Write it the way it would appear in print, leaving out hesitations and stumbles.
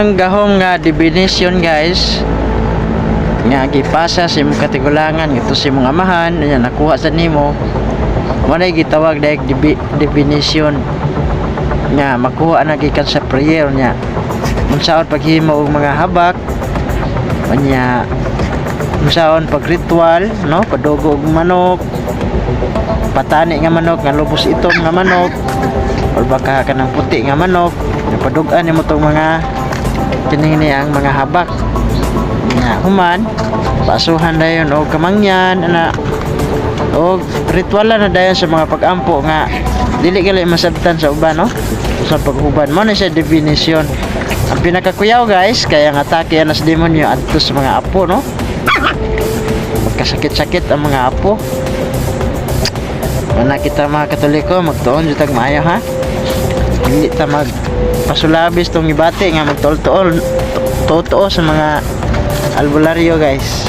Ang gahom nga definition guys nga gipasa sa imong katigulangan ito sa imong amahan nya nakuha sa nimo mo na gitawag daig definition nga makuha na gikan sa prayer nya unsaon paghimo og mga habak nya unsaon pag ritual no padugo og manok patani nga manok nga lubos itom nga manok or baka kanang puti nga manok padugan nimo tong mga kining ni ang mga habak nga human pasuhan dayon og kamangyan ana og ritual na dayon sa mga pag-ampo nga dili gali masabtan sa uban no sa paghuban mo na siya definition. Ang pinakakuyaw guys kaya nga atake na sa demonyo adto sa mga apo no magkasakit-sakit ang mga apo. Ana kita mga Katoliko magtuon jud tag maayo ha dili ta mag pasulabis tong ibati nga magtuol-tuol totoo sa mga albularyo guys.